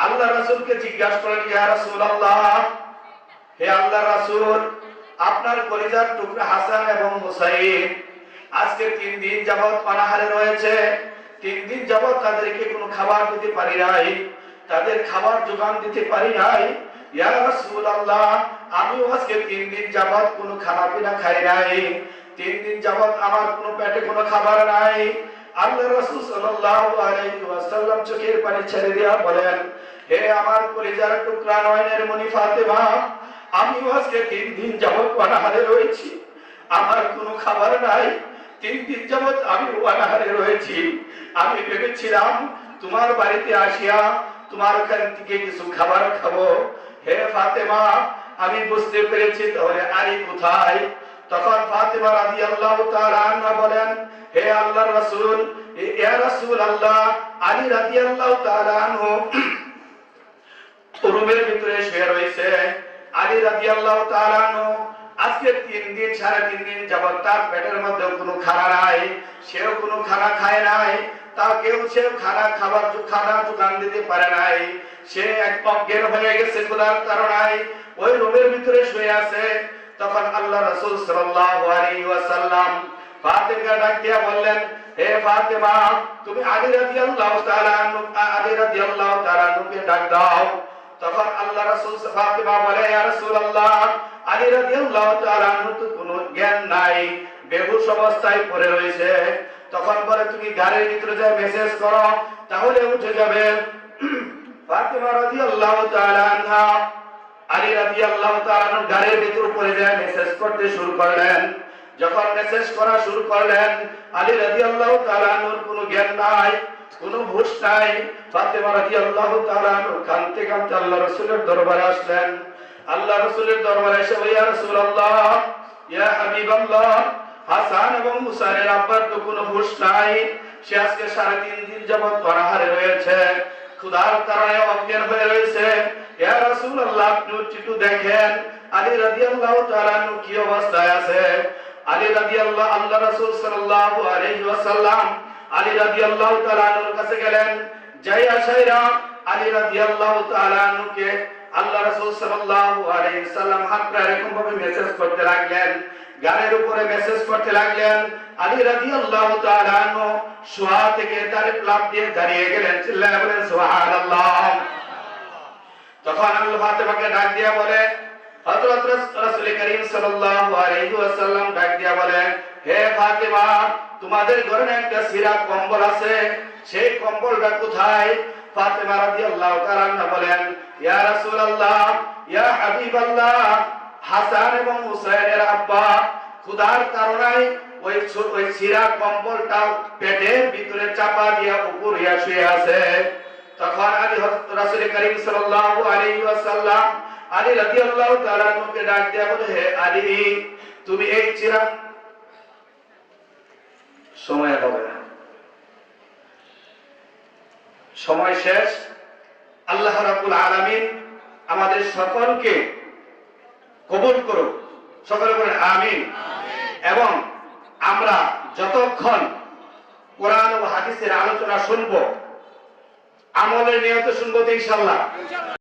আল্লাহ রাসূলকে জিজ্ঞাসা করলেন, ইয়া রাসূলুল্লাহ, হে আল্লাহ রাসূল, আপনার কলিজার টুকরা হাসান এবং হুসাইন আজকে 3 দিন যাবত অনাহারে রয়েছে। 3 দিন যাবত তাদেরকে কোনো খাবার দিতে পারি নাই, তাদের খাবার যোগান দিতে পারি নাই। ইয়া রাসূলুল্লাহ, আমি আজকে 3 দিন যাবত কোনো খানা পিনা খাই নাই। 3 দিন যাবত আমার কোনো পেটে কোনো খাবার নাই। আল্লাহ রাসূল সাল্লাল্লাহু আলাইহি ওয়াসাল্লাম চোখের পানি ছেড়ে দিয়া বলেন, হে আমার কলিজার টুকরা নয়নের মণি ফাতেমা, আমি আজকে 3 দিন যাবত অনাহারে রয়েছি, আমার কোনো খাবার নাই। 3 দিন যাবত আমি অনাহারে রয়েছি। আমি ভেবেছিলাম তোমার বাড়িতে আসিয়া তোমার ওখান থেকে কিছু খাবার খাবো। হে ফাতেমা, আমি বুঝতে পেরেছি তাহলে আলী কোথায়। তখন ফাতেমা রাদিয়াল্লাহু তাআলা আনহা বলেন, হে আল্লাহর রাসূল, ইয়া রাসূলুল্লাহ, আলী রাদিয়াল্লাহু তাআলা আনহু রুমের ভিতরে শুয়ে রয়েছে। আলী রাদিয়াল্লাহু তাআলা আনহু আজকে 3 দিন 3.5 দিন যাবত তার পেটের মধ্যে কোনো খানা নাই, সেও কোনো খানা খায় নাই, সেও খানা যোগান দিতে পারে নাই। সে এক অজ্ঞান হয়ে গেছে ক্ষুধার তাড়নায়, ওই রুমের ভিতরে শুয়ে আছে। তখন আল্লাহ রাসূল সাল্লাল্লাহু আলাইহি ওয়াসাল্লাম ফাতেমাকে ডাক দিয়া বললেন, হে ফাতেমা, তুমি আলী রাদিয়াল্লাহু তাআলা আনহুকে ডাক দাও। তখন আল্লাহ রাসূল ফাতেমা বলে, ইয়া রাসূলুল্লাহ, আলী রাদিয়াল্লাহু তাআলা আনহু তো কোনো জ্ঞান নাই, বেহুশ অবস্থায় পড়ে রয়েছে। তখন বলে, তুমি গাড়ির ভিতরে যা মেসেজ করো, তাহলে উঠে যাবে। ফাতেমা রাদিয়াল্লাহু তাআলা আনহা আলী রাদিয়াল্লাহু তাআলা আনহু গাড়ির ভিতর পড়ে যায় মেসেজ করতে শুরু করলেন। যখন মেসেজ করা শুরু করলেন, আলী রাদিয়াল্লাহু তাআলা আনহুর কোনো জ্ঞান নাই, কোনো হুঁশ নাই। ফাতেমা রাদিয়াল্লাহু তাআলা আনহু কাঁদতে কাঁদতে আল্লাহ রাসূলের দরবারে আসলেন। আল্লাহ রাসূলের দরবারে এসে, ইয়া রাসূলুল্লাহ, ইয়া হাবিবাল্লাহ, হাসান এবং হুসাইনের আব্বার তো কোনো হুঁশ নাই, সে আজকে 3.5 দিন যাবত অনাহারে রয়েছে, ক্ষুধার কারণে অজ্ঞান হয়ে রয়েছে। ইয়া রাসূলুল্লাহ, আপনি একটু দেখেন আলী রাদিয়াল্লাহু তাআলা আনহু কি অবস্থায় আছে। আলী রাদিয়াল্লাহু আল্লাহ রাসূল সাল্লাল্লাহু আলাইহি ওয়াসাল্লাম আলী রাদিয়াল্লাহু তাআলা আনহুর কাছে গেলেন। যাই আসাইরা আলী রাদিয়াল্লাহু তাআলা আনহুকে আল্লাহ রাসূল সাল্লাল্লাহু আলাইহি ওয়াসাল্লাম হাতটা এরকম ভাবে মেসেজ করতে লাগলেন, গানের উপরে মেসেজ করতে লাগলেন। আলী রাদিয়াল্লাহু তাআলা আনহু শোয়া থেকে তার লাফ দিয়ে দাঁড়িয়ে গেলেন, চিল্লায়ে বলেন সুবহানাল্লাহ। তখন আল্লাহ ফাতেমাকে ডাক দিয়া বলে, হযরত রাসূল করিম সাল্লাল্লাহু আলাইহি ওয়াসাল্লাম ডাক দিয়া বলে, হে ফাতেমা, তোমাদের ঘরে একটা সিরা কম্বল আছে, সেই কম্বলটা কোথায়? ফাতেমা রাদিয়াল্লাহু তাআলা আনহা বলেন, ইয়া রাসূলুল্লাহ, ইয়া হাবিবাল্লাহ, হাসান এবং হুসাইনের আব্বা ক্ষুধার তাড়নায় ওই সিরা কম্বলটা পেটের ভিতরে চাপা দিয়া উপরে শুয়ে আছে। তখন আলী রাসূল করিম সাল্লাল্লাহু আলাইহি ওয়াসাল্লাম আলী রাদিয়াল্লাহু তাআলা আনহুকে ডাক দিয়া বলে, হে আলী, তুমি এই সিরা, সময় হবে না, সময় শেষ। আল্লাহ রাব্বুল আলামিন আমাদের সকলকে কবুল করুক, সকলে বলেন আমিন। এবং আমরা যতক্ষণ কোরআন ও হাদিসের আলোচনা শুনবো, আমলের নিয়তে শুনবো তো ইনশাআল্লাহ।